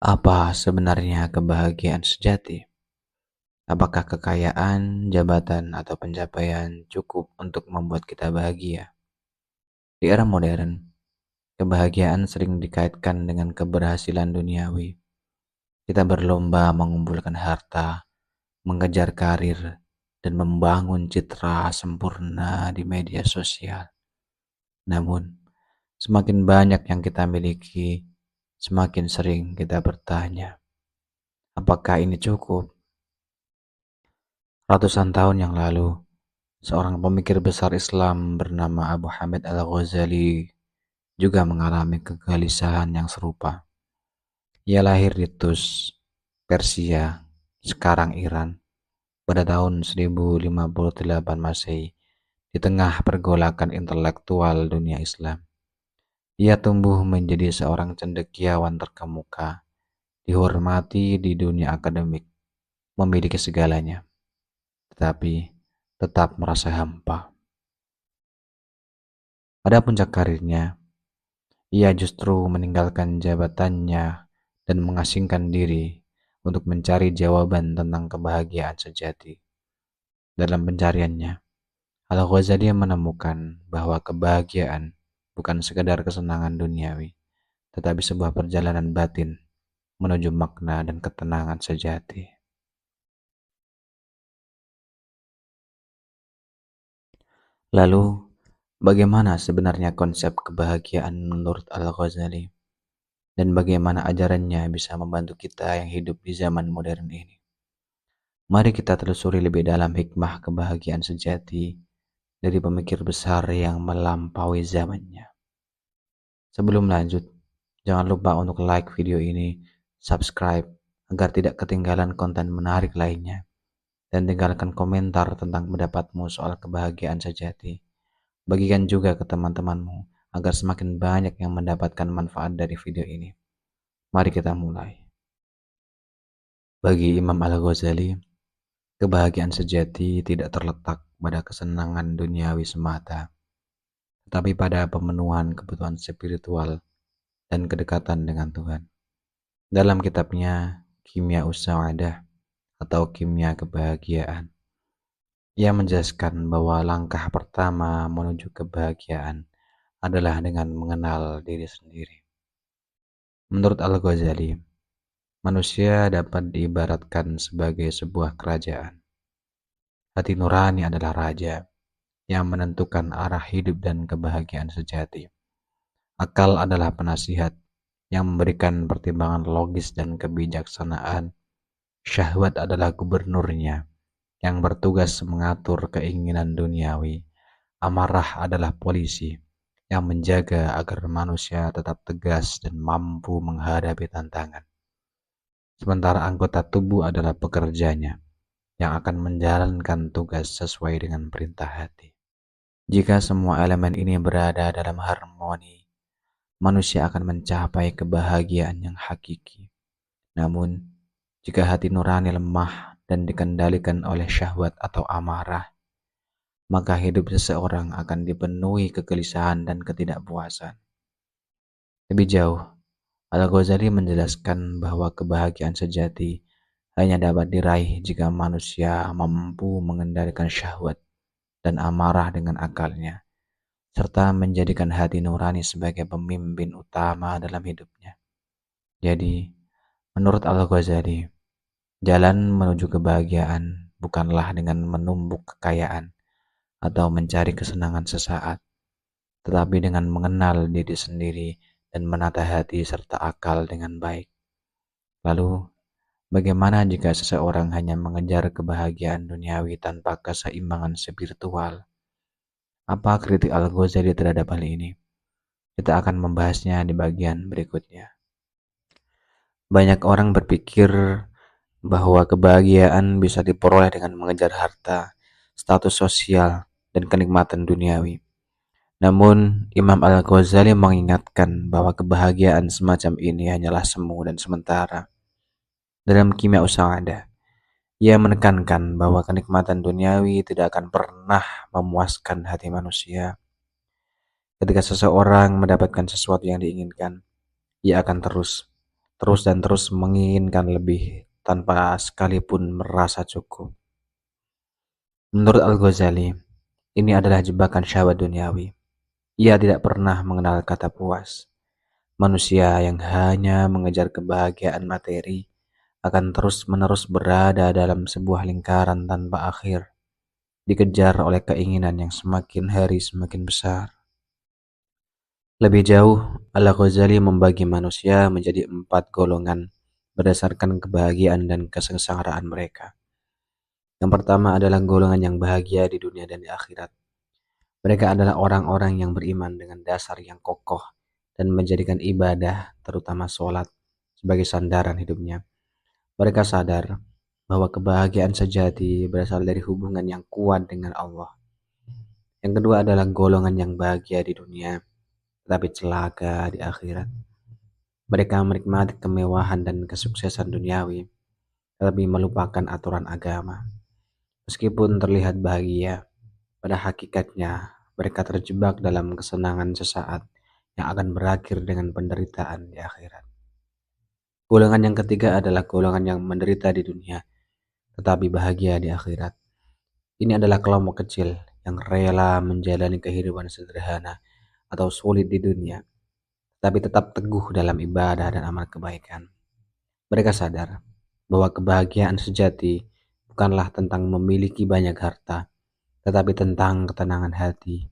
Apa sebenarnya kebahagiaan sejati? Apakah kekayaan, jabatan, atau pencapaian cukup untuk membuat kita bahagia? Di era modern, kebahagiaan sering dikaitkan dengan keberhasilan duniawi. Kita berlomba mengumpulkan harta, mengejar karir, dan membangun citra sempurna di media sosial. Namun, semakin banyak yang kita miliki, semakin sering kita bertanya, apakah ini cukup? Ratusan tahun yang lalu, seorang pemikir besar Islam bernama Abu Hamid Al-Ghazali juga mengalami kegelisahan yang serupa. Ia lahir di Tus, Persia, sekarang Iran, pada tahun 1058 Masehi, di tengah pergolakan intelektual dunia Islam. Ia tumbuh menjadi seorang cendekiawan terkemuka, dihormati di dunia akademik, memiliki segalanya, tetapi tetap merasa hampa. Pada puncak karirnya, ia justru meninggalkan jabatannya dan mengasingkan diri untuk mencari jawaban tentang kebahagiaan sejati. Dalam pencariannya, Al-Ghazali menemukan bahwa kebahagiaan bukan sekedar kesenangan duniawi, tetapi sebuah perjalanan batin menuju makna dan ketenangan sejati. Lalu, bagaimana sebenarnya konsep kebahagiaan menurut Al-Ghazali? Dan bagaimana ajarannya bisa membantu kita yang hidup di zaman modern ini? Mari kita telusuri lebih dalam hikmah kebahagiaan sejati dari pemikir besar yang melampaui zamannya. Sebelum lanjut, jangan lupa untuk like video ini, subscribe agar tidak ketinggalan konten menarik lainnya, dan tinggalkan komentar tentang pendapatmu soal kebahagiaan sejati. Bagikan juga ke teman-temanmu agar semakin banyak yang mendapatkan manfaat dari video ini. Mari kita mulai. Bagi Imam Al-Ghazali, kebahagiaan sejati tidak terletak pada kesenangan duniawi semata, tetapi pada pemenuhan kebutuhan spiritual dan kedekatan dengan Tuhan. Dalam kitabnya Kimia Us-Sa'adah atau Kimia Kebahagiaan, ia menjelaskan bahwa langkah pertama menuju kebahagiaan adalah dengan mengenal diri sendiri. Menurut Al-Ghazali, manusia dapat diibaratkan sebagai sebuah kerajaan. Hati nurani adalah raja yang menentukan arah hidup dan kebahagiaan sejati. Akal adalah penasihat yang memberikan pertimbangan logis dan kebijaksanaan. Syahwat adalah gubernurnya yang bertugas mengatur keinginan duniawi. Amarah adalah polisi yang menjaga agar manusia tetap tegas dan mampu menghadapi tantangan. Sementara anggota tubuh adalah pekerjanya yang akan menjalankan tugas sesuai dengan perintah hati. Jika semua elemen ini berada dalam harmoni, manusia akan mencapai kebahagiaan yang hakiki. Namun, jika hati nurani lemah dan dikendalikan oleh syahwat atau amarah, maka hidup seseorang akan dipenuhi kegelisahan dan ketidakpuasan. Lebih jauh, Al-Ghazali menjelaskan bahwa kebahagiaan sejati hanya dapat diraih jika manusia mampu mengendalikan syahwat dan amarah dengan akalnya, serta menjadikan hati nurani sebagai pemimpin utama dalam hidupnya. Jadi, menurut Al-Ghazali, jalan menuju kebahagiaan bukanlah dengan menumbuk kekayaan atau mencari kesenangan sesaat, tetapi dengan mengenal diri sendiri dan menata hati serta akal dengan baik. Lalu, bagaimana jika seseorang hanya mengejar kebahagiaan duniawi tanpa keseimbangan spiritual? Apa kritik Al-Ghazali terhadap hal ini? Kita akan membahasnya di bagian berikutnya. Banyak orang berpikir bahwa kebahagiaan bisa diperoleh dengan mengejar harta, status sosial, dan kenikmatan duniawi. Namun, Imam Al-Ghazali mengingatkan bahwa kebahagiaan semacam ini hanyalah semu dan sementara. Dalam Kimia Us-Sa'adah, ia menekankan bahwa kenikmatan duniawi tidak akan pernah memuaskan hati manusia. Ketika seseorang mendapatkan sesuatu yang diinginkan, ia akan terus terus dan terus menginginkan lebih tanpa sekalipun merasa cukup. Menurut Al-Ghazali, ini adalah jebakan syahwat duniawi. Ia tidak pernah mengenal kata puas. Manusia yang hanya mengejar kebahagiaan materi akan terus-menerus berada dalam sebuah lingkaran tanpa akhir, dikejar oleh keinginan yang semakin hari semakin besar. Lebih jauh, Al-Ghazali membagi manusia menjadi 4 golongan berdasarkan kebahagiaan dan kesengsaraan mereka. Yang pertama adalah golongan yang bahagia di dunia dan di akhirat. Mereka adalah orang-orang yang beriman dengan dasar yang kokoh dan menjadikan ibadah, terutama sholat, sebagai sandaran hidupnya. Mereka sadar bahwa kebahagiaan sejati berasal dari hubungan yang kuat dengan Allah. Yang kedua adalah golongan yang bahagia di dunia, tetapi celaka di akhirat. Mereka menikmati kemewahan dan kesuksesan duniawi, tetapi melupakan aturan agama. Meskipun terlihat bahagia, pada hakikatnya mereka terjebak dalam kesenangan sesaat yang akan berakhir dengan penderitaan di akhirat. Golongan yang ketiga adalah golongan yang menderita di dunia, tetapi bahagia di akhirat. Ini adalah kelompok kecil yang rela menjalani kehidupan sederhana atau sulit di dunia, tapi tetap teguh dalam ibadah dan amal kebaikan. Mereka sadar bahwa kebahagiaan sejati bukanlah tentang memiliki banyak harta, tetapi tentang ketenangan hati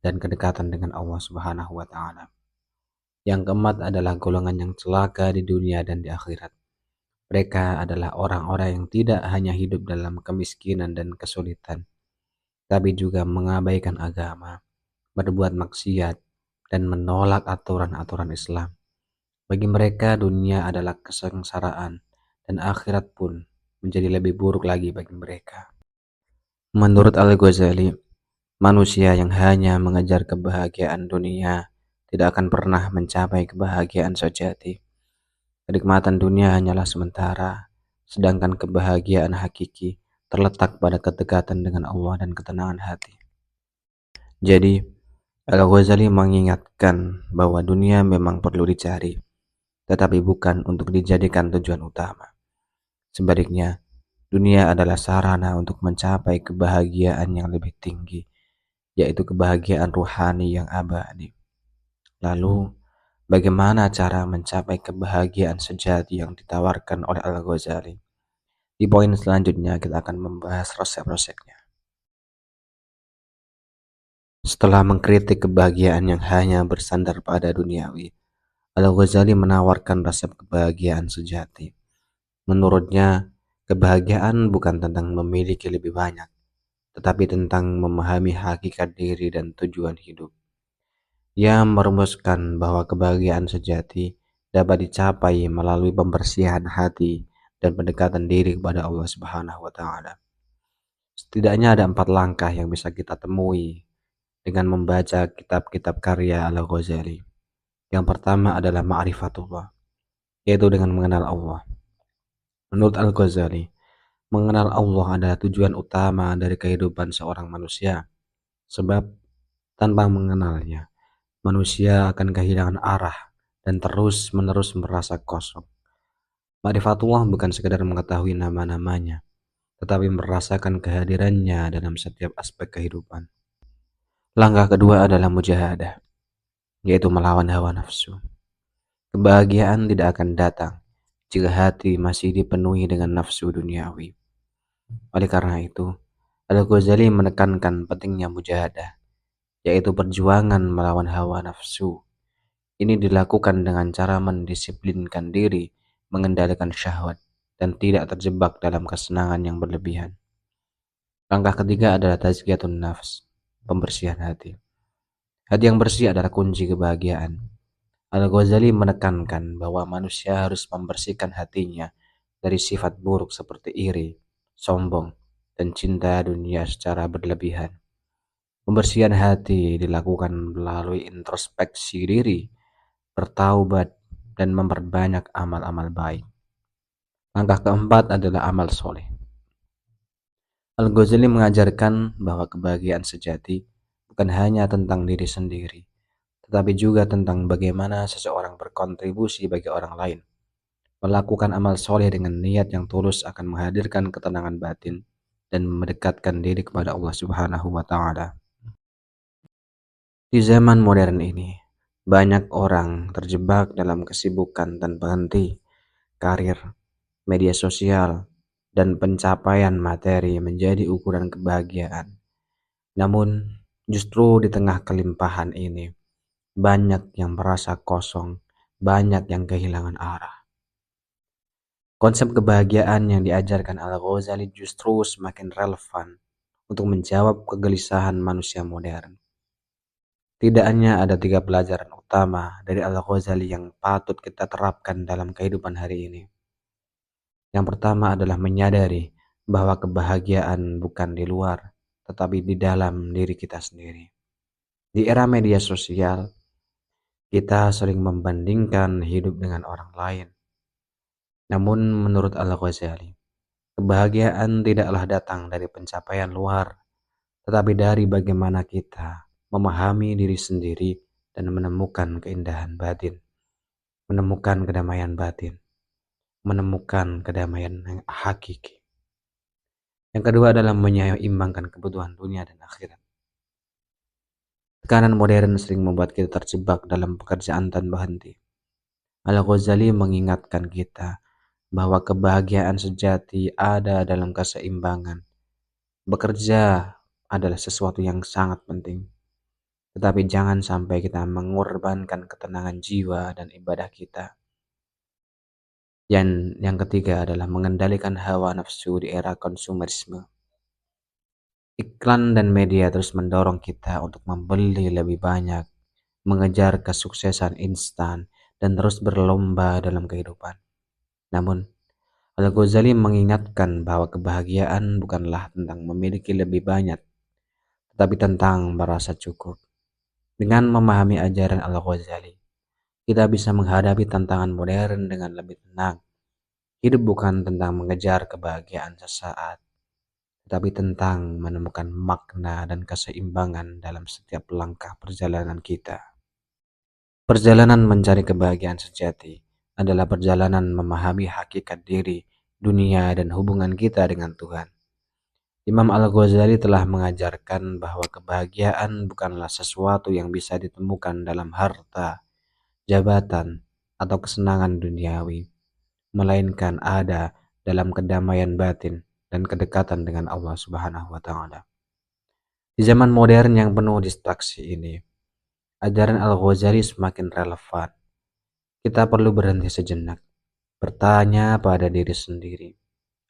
dan kedekatan dengan Allah Subhanahu wa taala. Yang keempat adalah golongan yang celaka di dunia dan di akhirat. Mereka adalah orang-orang yang tidak hanya hidup dalam kemiskinan dan kesulitan, tapi juga mengabaikan agama, berbuat maksiat, dan menolak aturan-aturan Islam. Bagi mereka dunia adalah kesengsaraan dan akhirat pun menjadi lebih buruk lagi bagi mereka. Menurut Al-Ghazali, manusia yang hanya mengejar kebahagiaan dunia tidak akan pernah mencapai kebahagiaan sejati. Kenikmatan dunia hanyalah sementara, sedangkan kebahagiaan hakiki terletak pada kedekatan dengan Allah dan ketenangan hati. Jadi, Al-Ghazali mengingatkan bahwa dunia memang perlu dicari, tetapi bukan untuk dijadikan tujuan utama. Sebaliknya, dunia adalah sarana untuk mencapai kebahagiaan yang lebih tinggi, yaitu kebahagiaan ruhani yang abadi. Lalu, bagaimana cara mencapai kebahagiaan sejati yang ditawarkan oleh Al-Ghazali? Di poin selanjutnya kita akan membahas resep-resepnya. Setelah mengkritik kebahagiaan yang hanya bersandar pada duniawi, Al-Ghazali menawarkan resep kebahagiaan sejati. Menurutnya, kebahagiaan bukan tentang memiliki lebih banyak, tetapi tentang memahami hakikat diri dan tujuan hidup. Ia merumuskan bahwa kebahagiaan sejati dapat dicapai melalui pembersihan hati dan pendekatan diri kepada Allah Subhanahu wa taala. Setidaknya ada 4 langkah yang bisa kita temui dengan membaca kitab-kitab karya Al-Ghazali. Yang pertama adalah ma'rifatullah, yaitu dengan mengenal Allah. Menurut Al-Ghazali, mengenal Allah adalah tujuan utama dari kehidupan seorang manusia, sebab tanpa mengenalnya, manusia akan kehilangan arah dan terus-menerus merasa kosong. Ma'rifatullah bukan sekedar mengetahui nama-namanya, tetapi merasakan kehadirannya dalam setiap aspek kehidupan. Langkah kedua adalah mujahadah, yaitu melawan hawa nafsu. Kebahagiaan tidak akan datang jika hati masih dipenuhi dengan nafsu duniawi. Oleh karena itu, Al-Ghazali menekankan pentingnya mujahadah, yaitu perjuangan melawan hawa nafsu. Ini dilakukan dengan cara mendisiplinkan diri, mengendalikan syahwat, dan tidak terjebak dalam kesenangan yang berlebihan. Langkah ketiga adalah tazkiyatun nafs, pembersihan hati. Hati yang bersih adalah kunci kebahagiaan. Al-Ghazali menekankan bahwa manusia harus membersihkan hatinya dari sifat buruk seperti iri, sombong, dan cinta dunia secara berlebihan. Pembersihan hati dilakukan melalui introspeksi diri, bertaubat, dan memperbanyak amal-amal baik. Langkah keempat adalah amal soleh. Al-Ghazali mengajarkan bahwa kebahagiaan sejati bukan hanya tentang diri sendiri, tetapi juga tentang bagaimana seseorang berkontribusi bagi orang lain. Melakukan amal soleh dengan niat yang tulus akan menghadirkan ketenangan batin dan mendekatkan diri kepada Allah Subhanahu wa Ta'ala. Di zaman modern ini, banyak orang terjebak dalam kesibukan tanpa henti, karir, media sosial, dan pencapaian materi menjadi ukuran kebahagiaan. Namun, justru di tengah kelimpahan ini, banyak yang merasa kosong, banyak yang kehilangan arah. Konsep kebahagiaan yang diajarkan Al-Ghazali justru semakin relevan untuk menjawab kegelisahan manusia modern. Tidak hanya ada 3 pelajaran utama dari Al-Ghazali yang patut kita terapkan dalam kehidupan hari ini. Yang pertama adalah menyadari bahwa kebahagiaan bukan di luar, tetapi di dalam diri kita sendiri. Di era media sosial, kita sering membandingkan hidup dengan orang lain. Namun menurut Al-Ghazali, kebahagiaan tidaklah datang dari pencapaian luar, tetapi dari bagaimana kita memahami diri sendiri dan menemukan keindahan batin, menemukan kedamaian batin, menemukan kedamaian yang hakiki. Yang kedua adalah menyeimbangkan kebutuhan dunia dan akhirat. Tekanan modern sering membuat kita terjebak dalam pekerjaan tanpa henti. Al-Ghazali mengingatkan kita bahwa kebahagiaan sejati ada dalam keseimbangan. Bekerja adalah sesuatu yang sangat penting, tetapi jangan sampai kita mengorbankan ketenangan jiwa dan ibadah kita. Yang ketiga adalah mengendalikan hawa nafsu di era konsumerisme. Iklan dan media terus mendorong kita untuk membeli lebih banyak, mengejar kesuksesan instan, dan terus berlomba dalam kehidupan. Namun, Al-Ghazali mengingatkan bahwa kebahagiaan bukanlah tentang memiliki lebih banyak, tetapi tentang merasa cukup. Dengan memahami ajaran Al-Ghazali, kita bisa menghadapi tantangan modern dengan lebih tenang. Hidup bukan tentang mengejar kebahagiaan sesaat, tetapi tentang menemukan makna dan keseimbangan dalam setiap langkah perjalanan kita. Perjalanan mencari kebahagiaan sejati adalah perjalanan memahami hakikat diri, dunia, dan hubungan kita dengan Tuhan. Imam Al-Ghazali telah mengajarkan bahwa kebahagiaan bukanlah sesuatu yang bisa ditemukan dalam harta, jabatan, atau kesenangan duniawi, melainkan ada dalam kedamaian batin dan kedekatan dengan Allah Subhanahu wa Ta'ala. Di zaman modern yang penuh distraksi ini, ajaran Al-Ghazali semakin relevan. Kita perlu berhenti sejenak, bertanya pada diri sendiri,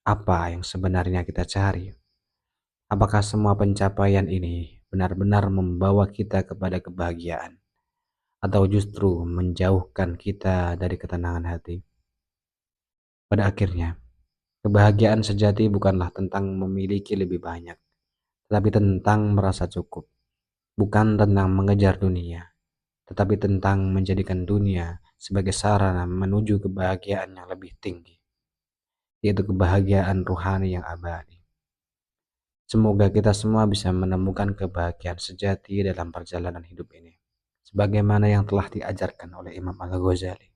apa yang sebenarnya kita cari? Apakah semua pencapaian ini benar-benar membawa kita kepada kebahagiaan, atau justru menjauhkan kita dari ketenangan hati? Pada akhirnya, kebahagiaan sejati bukanlah tentang memiliki lebih banyak, tetapi tentang merasa cukup. Bukan tentang mengejar dunia, tetapi tentang menjadikan dunia sebagai sarana menuju kebahagiaan yang lebih tinggi, yaitu kebahagiaan rohani yang abadi. Semoga kita semua bisa menemukan kebahagiaan sejati dalam perjalanan hidup ini, sebagaimana yang telah diajarkan oleh Imam Al-Ghazali.